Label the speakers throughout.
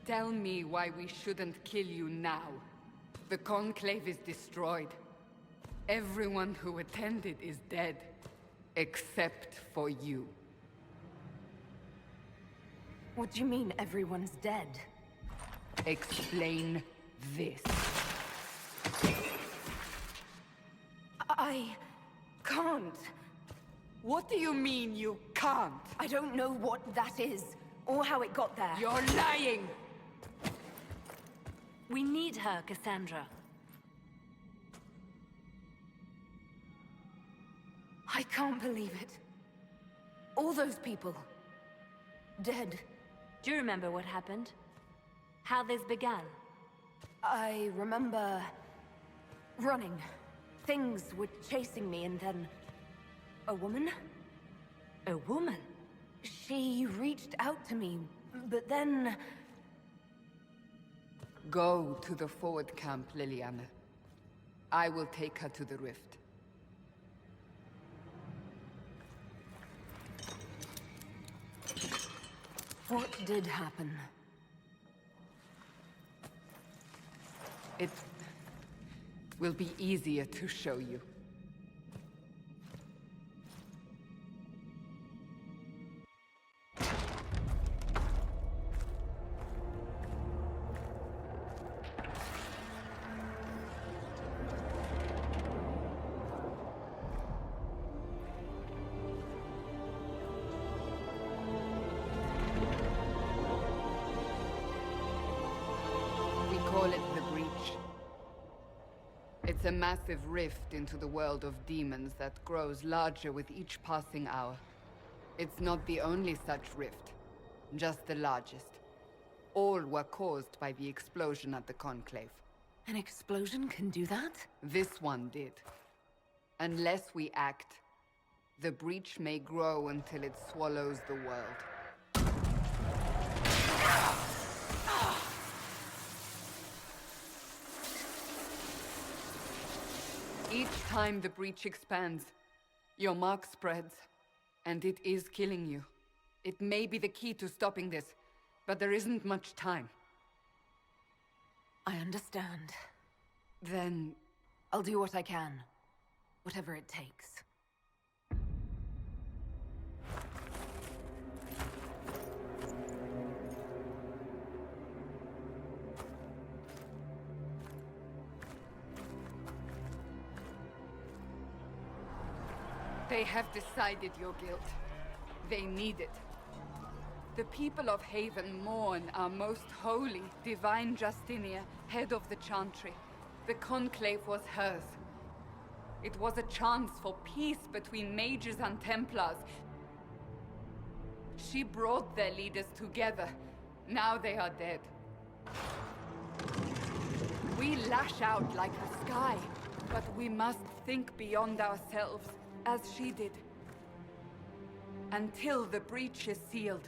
Speaker 1: Tell me why we shouldn't kill you now. The Conclave is destroyed. Everyone who attended is dead. Except for you.
Speaker 2: What do you mean everyone's dead?
Speaker 1: Explain this.
Speaker 2: I can't.
Speaker 1: What do you mean you can't?
Speaker 2: I don't know what that is, or how it got there.
Speaker 1: You're lying!
Speaker 3: We need her, Cassandra.
Speaker 2: I can't believe it. All those people. Dead.
Speaker 3: Do you remember what happened? How this began?
Speaker 2: I remember... running. Things were chasing me, and then... a woman?
Speaker 3: A woman?
Speaker 2: She reached out to me, but then...
Speaker 1: Go to the forward camp, Liliana. I will take her to the rift.
Speaker 2: What did happen?
Speaker 1: It will be easier to show you. Call it the Breach. It's a massive rift into the world of demons that grows larger with each passing hour. It's not the only such rift, just the largest. All were caused by the explosion at the Conclave.
Speaker 2: An explosion can do that?
Speaker 1: This one did. Unless we act, the Breach may grow until it swallows the world. Each time the Breach expands, your mark spreads, and it is killing you. It may be the key to stopping this, but there isn't much time.
Speaker 2: I understand.
Speaker 1: Then...
Speaker 2: I'll do what I can. Whatever it takes.
Speaker 1: They have decided your guilt. They need it. The people of Haven mourn our most holy, divine Justinia, head of the Chantry. The Conclave was hers. It was a chance for peace between mages and Templars. She brought their leaders together. Now they are dead. We lash out like the sky, but we must think beyond ourselves. As she did. Until the breach is sealed.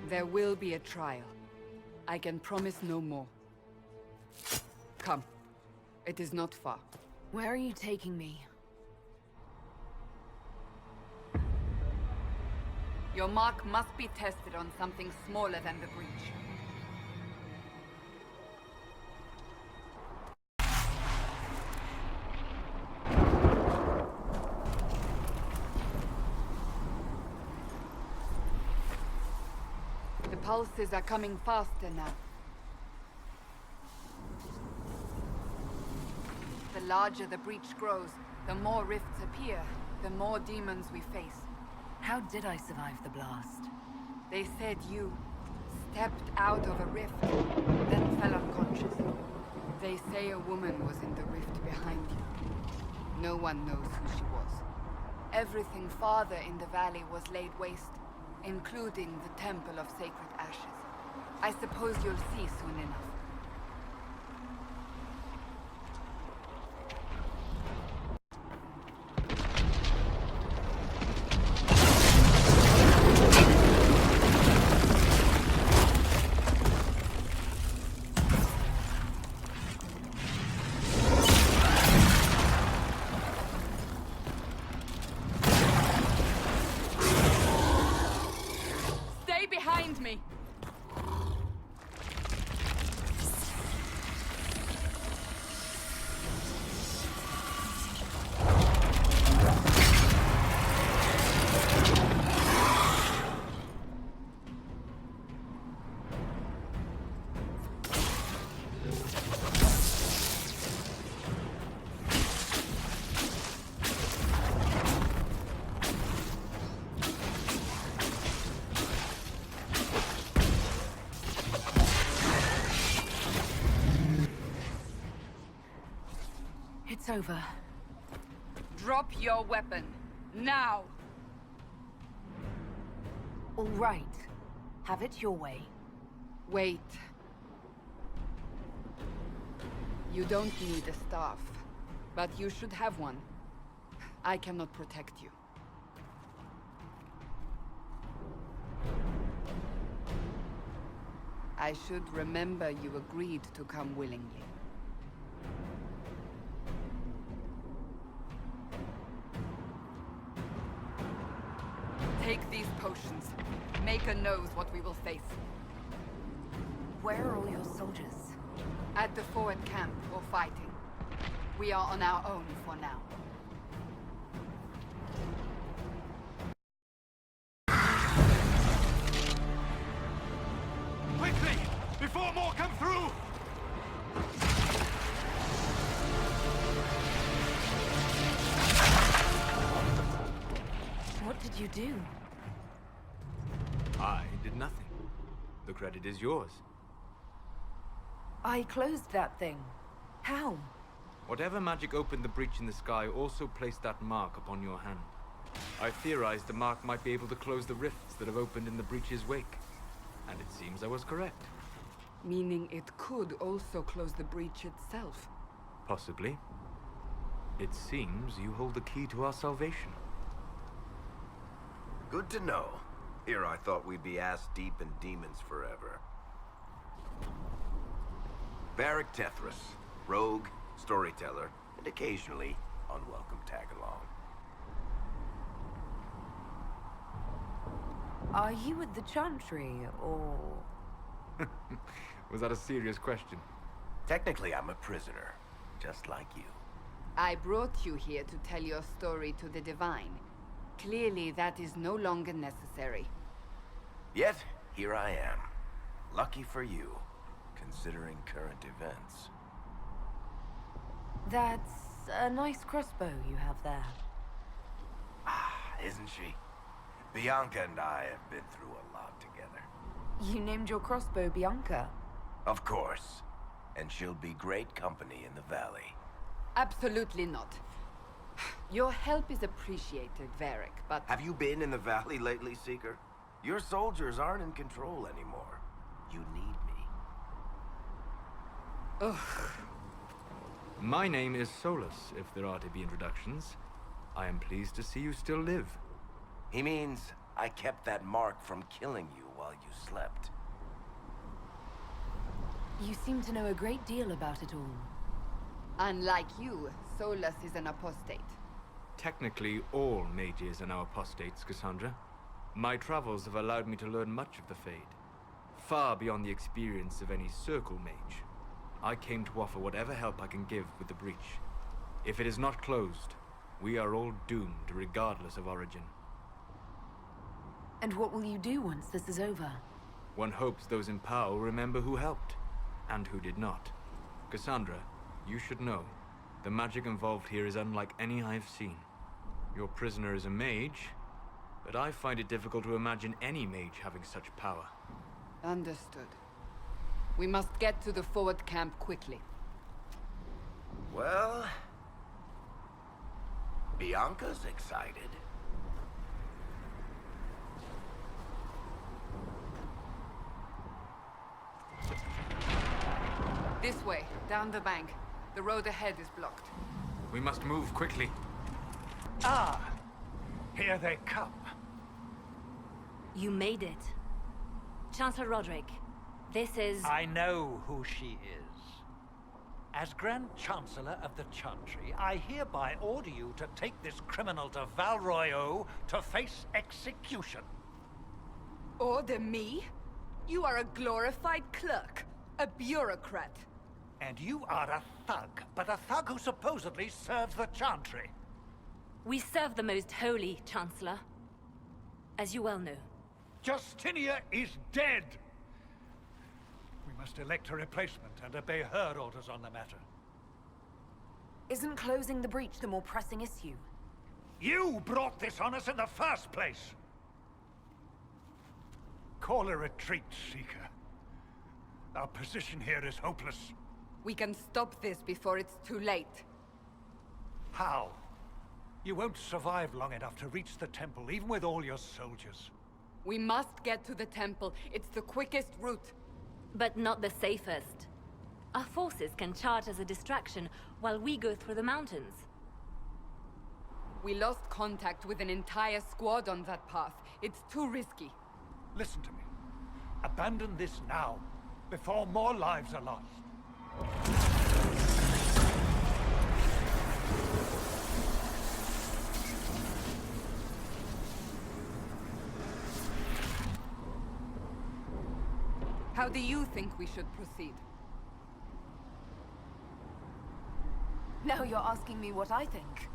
Speaker 1: There will be a trial. I can promise no more. Come. It is not far.
Speaker 2: Where are you taking me?
Speaker 1: Your mark must be tested on something smaller than the breach. The pulses are coming faster now. The larger the breach grows, the more rifts appear, the more demons we face.
Speaker 2: How did I survive the blast?
Speaker 1: They said you stepped out of a rift, then fell unconscious. They say a woman was in the rift behind you. No one knows who she was. Everything farther in the valley was laid waste, including the Temple of Sacred Ashes. I suppose you'll see soon enough.
Speaker 2: It's over.
Speaker 1: Drop your weapon. Now!
Speaker 2: All right. Have it your way.
Speaker 1: Wait. You don't need a staff, but you should have one. I cannot protect you. I should remember you agreed to come willingly. Take these potions. Maker knows what we will face.
Speaker 2: Where are all your soldiers?
Speaker 1: At the forward camp, or fighting. We are on our own for now.
Speaker 4: Quickly! Before more come through!
Speaker 2: What did you do?
Speaker 4: I did nothing. The credit is yours.
Speaker 2: I closed that thing. How?
Speaker 4: Whatever magic opened the breach in the sky also placed that mark upon your hand. I theorized the mark might be able to close the rifts that have opened in the breach's wake. And it seems I was correct.
Speaker 1: Meaning it could also close the breach itself.
Speaker 4: Possibly. It seems you hold the key to our salvation.
Speaker 5: Good to know. Here I thought we'd be ass-deep in demons forever. Varric Tethras, rogue, storyteller, and occasionally unwelcome tag-along.
Speaker 2: Are you at the Chantry, or...?
Speaker 4: Was that a serious question?
Speaker 5: Technically, I'm a prisoner, just like you.
Speaker 1: I brought you here to tell your story to the Divine. Clearly, that is no longer necessary.
Speaker 5: Yet, here I am. Lucky for you, considering current events.
Speaker 2: That's a nice crossbow you have there.
Speaker 5: Ah, isn't she? Bianca and I have been through a lot together.
Speaker 2: You named your crossbow Bianca.
Speaker 5: Of course. And she'll be great company in the valley.
Speaker 1: Absolutely not. Your help is appreciated, Varric, but...
Speaker 5: Have you been in the valley lately, Seeker? Your soldiers aren't in control anymore. You need me.
Speaker 1: Ugh.
Speaker 4: My name is Solus, if there are to be introductions. I am pleased to see you still live.
Speaker 5: He means I kept that mark from killing you while you slept.
Speaker 2: You seem to know a great deal about it all.
Speaker 1: Unlike you, Solus is an apostate.
Speaker 4: Technically, all mages are now apostates, Cassandra. My travels have allowed me to learn much of the Fade. Far beyond the experience of any circle mage. I came to offer whatever help I can give with the breach. If it is not closed, we are all doomed regardless of origin.
Speaker 2: And what will you do once this is over?
Speaker 4: One hopes those in power will remember who helped, and who did not. Cassandra, you should know, the magic involved here is unlike any I've seen. Your prisoner is a mage, but I find it difficult to imagine any mage having such power.
Speaker 1: Understood. We must get to the forward camp quickly.
Speaker 5: Well... Bianca's excited.
Speaker 1: This way, down the bank. The road ahead is blocked.
Speaker 4: We must move quickly.
Speaker 6: Ah, here they come.
Speaker 3: You made it. Chancellor Roderick, this is...
Speaker 6: I know who she is. As Grand Chancellor of the Chantry, I hereby order you to take this criminal to Valroyo to face execution.
Speaker 1: Order me? You are a glorified clerk. A bureaucrat.
Speaker 6: And you are a thug, but a thug who supposedly serves the Chantry.
Speaker 3: We serve the most holy, Chancellor. As you well know.
Speaker 6: Justinia is dead! We must elect a replacement and obey her orders on the matter.
Speaker 2: Isn't closing the breach the more pressing issue?
Speaker 6: You brought this on us in the first place! Call a retreat, Seeker. Our position here is hopeless.
Speaker 1: We can stop this before it's too late.
Speaker 6: How? You won't survive long enough to reach the temple, even with all your soldiers.
Speaker 1: We must get to the temple. It's the quickest route.
Speaker 3: But not the safest. Our forces can charge as a distraction while we go through the mountains.
Speaker 1: We lost contact with an entire squad on that path. It's too risky.
Speaker 6: Listen to me. Abandon this now, before more lives are lost.
Speaker 1: How do you think we should proceed?
Speaker 2: Now you're asking me what I think.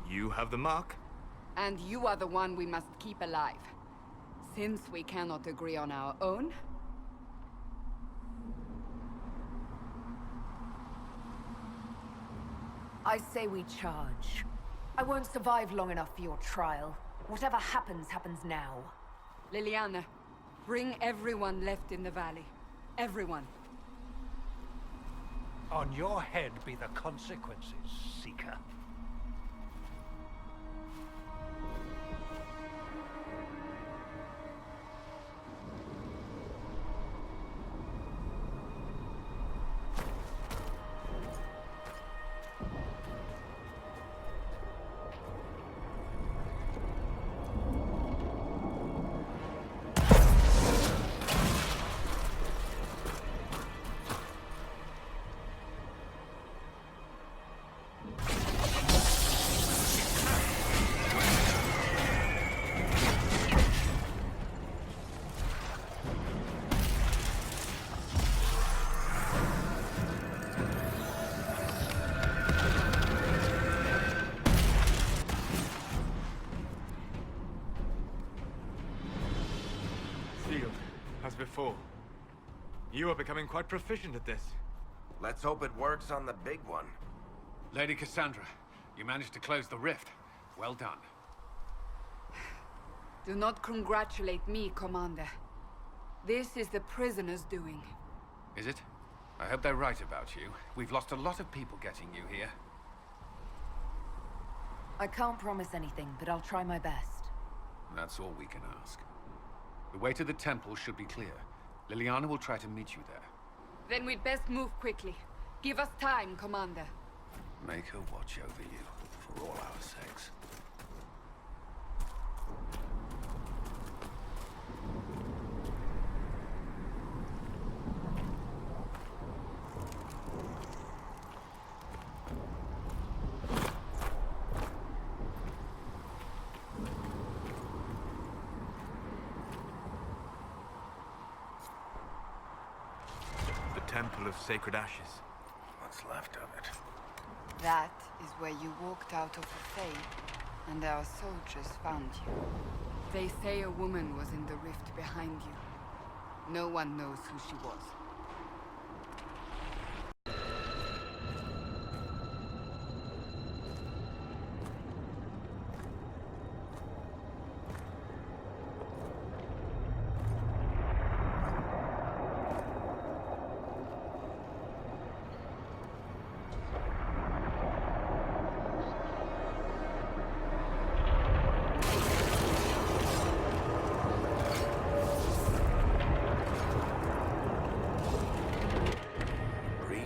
Speaker 4: You have the mark?
Speaker 1: And you are the one we must keep alive. Since we cannot agree on our own...
Speaker 2: I say we charge. I won't survive long enough for your trial. Whatever happens, happens now.
Speaker 1: Liliana, bring everyone left in the valley. Everyone.
Speaker 6: On your head be the consequences, Seeker.
Speaker 4: As before. You are becoming quite proficient at this.
Speaker 5: Let's hope it works on the big one.
Speaker 7: Lady Cassandra, you managed to close the rift. Well done.
Speaker 1: Do not congratulate me, Commander. This is the prisoner's doing.
Speaker 7: Is it? I hope they're right about you. We've lost a lot of people getting you here.
Speaker 2: I can't promise anything, but I'll try my best.
Speaker 7: That's all we can ask. The way to the temple should be clear. Liliana will try to meet you there.
Speaker 1: Then we'd best move quickly. Give us time, Commander.
Speaker 7: Make her watch over you, for all our sakes.
Speaker 4: Temple of Sacred Ashes.
Speaker 5: What's left of it?
Speaker 1: That is where you walked out of the Fade, and our soldiers found you. They say a woman was in the rift behind you. No one knows who she was.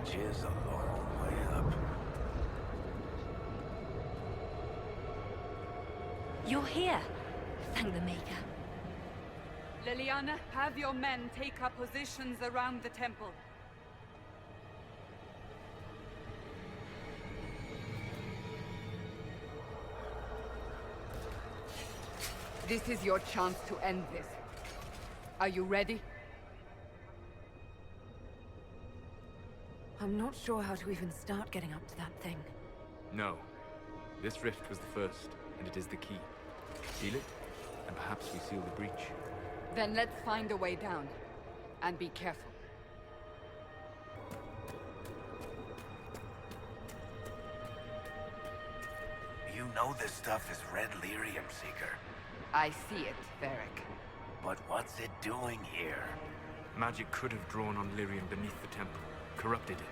Speaker 5: Is a long way up.
Speaker 3: You're here. Thank the Maker.
Speaker 1: Liliana, have your men take up positions around the temple. This is your chance to end this. Are you ready?
Speaker 2: I'm not sure how to even start getting up to that thing.
Speaker 4: No. This rift was the first, and it is the key. Seal it, and perhaps we seal the breach.
Speaker 1: Then let's find a way down. And be careful.
Speaker 5: You know this stuff is red lyrium, Seeker.
Speaker 1: I see it, Varric.
Speaker 5: But what's it doing here?
Speaker 4: Magic could have drawn on lyrium beneath the temple, corrupted it.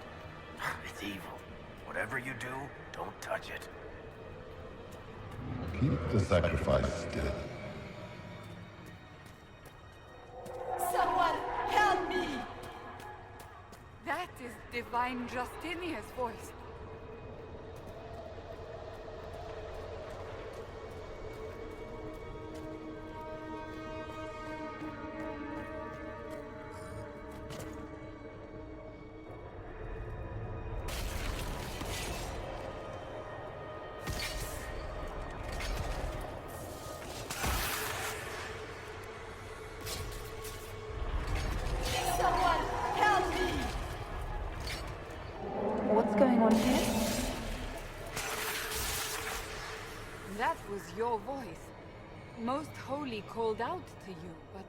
Speaker 5: It's evil. Whatever you do, don't touch it.
Speaker 8: Keep the sacrifice still.
Speaker 1: Someone help me! That is Divine Justinia's voice.
Speaker 2: What's going on here?
Speaker 1: That was your voice. Most Holy called out to you, but...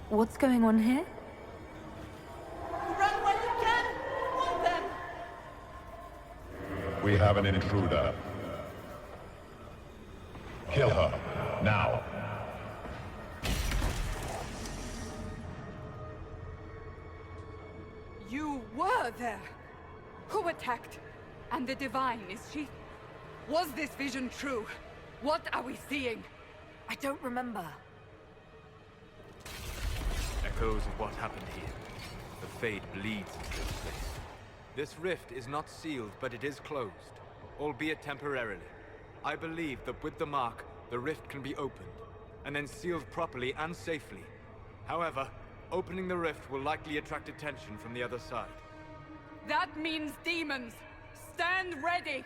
Speaker 2: What's going on here?
Speaker 1: Run while you can! Want them!
Speaker 8: We have an intruder. Kill her, now.
Speaker 1: You were there! Who attacked? And the Divine, is she? Was this vision true? What are we seeing?
Speaker 2: I don't remember.
Speaker 4: Echoes of what happened here. The Fade bleeds into this place. This rift is not sealed, but it is closed, albeit temporarily. I believe that with the mark, the rift can be opened, and then sealed properly and safely. However, opening the rift will likely attract attention from the other side.
Speaker 1: That means demons! Stand ready!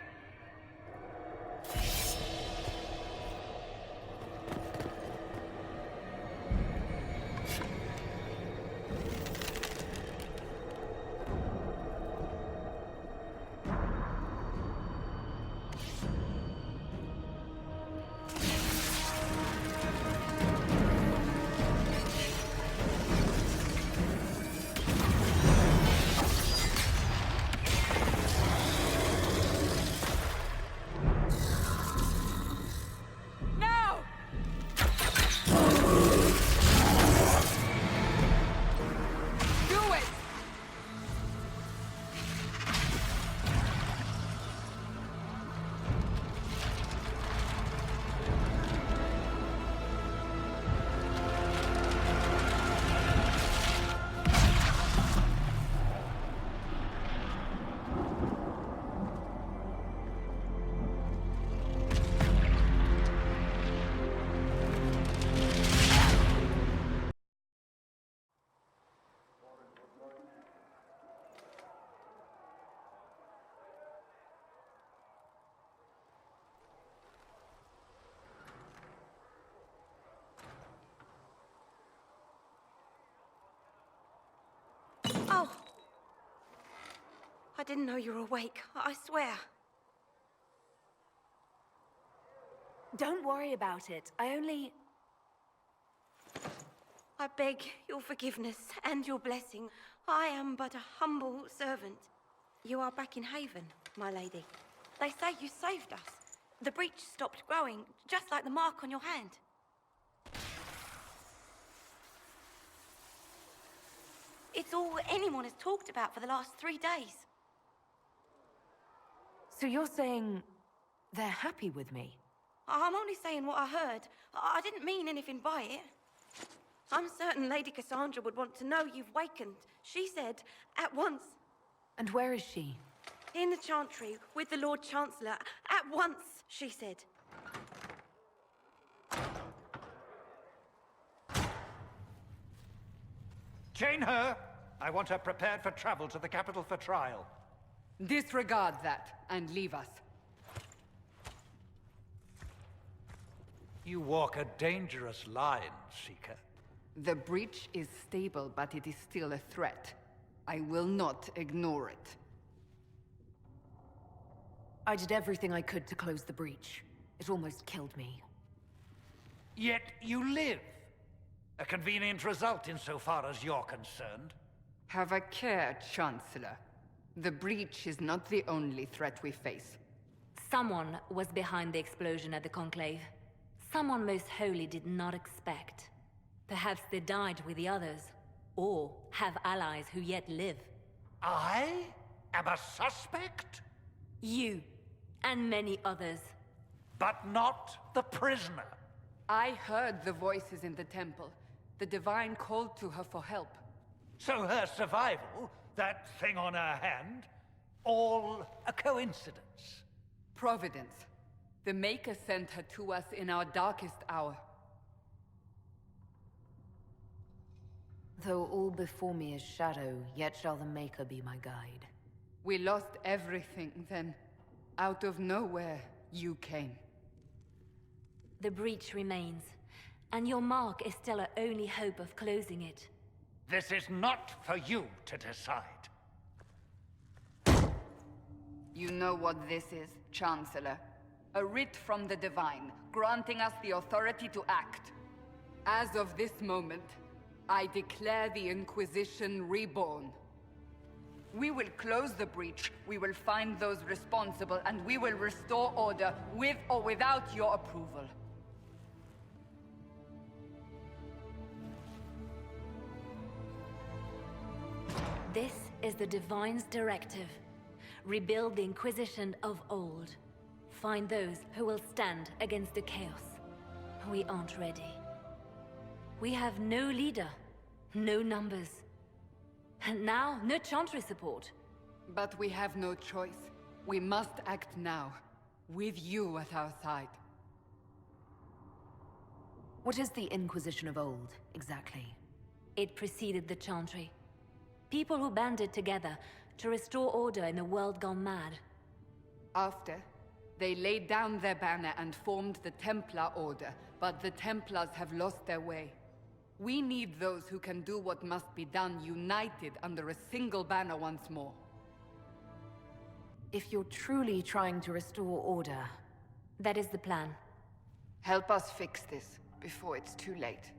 Speaker 9: Oh! I didn't know you were awake, I swear.
Speaker 2: Don't worry about it. I
Speaker 9: beg your forgiveness and your blessing. I am but a humble servant. You are back in Haven, my lady. They say you saved us. The breach stopped growing, just like the mark on your hand. It's all anyone has talked about for the last 3 days.
Speaker 2: So you're saying they're happy with me?
Speaker 9: I'm only saying what I heard. I didn't mean anything by it. I'm certain Lady Cassandra would want to know you've wakened. She said, at once.
Speaker 2: And where is she?
Speaker 9: In the Chantry, with the Lord Chancellor. At once, she said.
Speaker 6: Chain her! I want her prepared for travel to the capital for trial.
Speaker 1: Disregard that, and leave us.
Speaker 6: You walk a dangerous line, Seeker.
Speaker 1: The breach is stable, but it is still a threat. I will not ignore it.
Speaker 2: I did everything I could to close the breach. It almost killed me.
Speaker 6: Yet you live. A convenient result insofar as you're concerned.
Speaker 1: Have a care, Chancellor. The breach is not the only threat we face.
Speaker 3: Someone was behind the explosion at the Conclave. Someone Most Holy did not expect. Perhaps they died with the others, or have allies who yet live.
Speaker 6: I am a suspect?
Speaker 3: You, and many others.
Speaker 6: But not the prisoner.
Speaker 1: I heard the voices in the temple. The Divine called to her for help.
Speaker 6: So her survival, that thing on her hand, all a coincidence.
Speaker 1: Providence. The Maker sent her to us in our darkest hour.
Speaker 2: Though all before me is shadow, yet shall the Maker be my guide.
Speaker 1: We lost everything then. Out of nowhere, you came.
Speaker 3: The breach remains, and your mark is still our only hope of closing it.
Speaker 6: This is not for you to decide.
Speaker 1: You know what this is, Chancellor. A writ from the Divine, granting us the authority to act. As of this moment, I declare the Inquisition reborn. We will close the breach, we will find those responsible, and we will restore order, with or without your approval.
Speaker 3: This is the Divine's directive. Rebuild the Inquisition of old. Find those who will stand against the chaos. We aren't ready. We have no leader, no numbers. And now, no Chantry support.
Speaker 1: But we have no choice. We must act now, with you at our side.
Speaker 2: What is the Inquisition of old, exactly?
Speaker 3: It preceded the Chantry. People who banded together to restore order in a world gone mad.
Speaker 1: After, they laid down their banner and formed the Templar Order, but the Templars have lost their way. We need those who can do what must be done, united under a single banner once more.
Speaker 2: If you're truly trying to restore order...
Speaker 3: That is the plan.
Speaker 1: Help us fix this, before it's too late.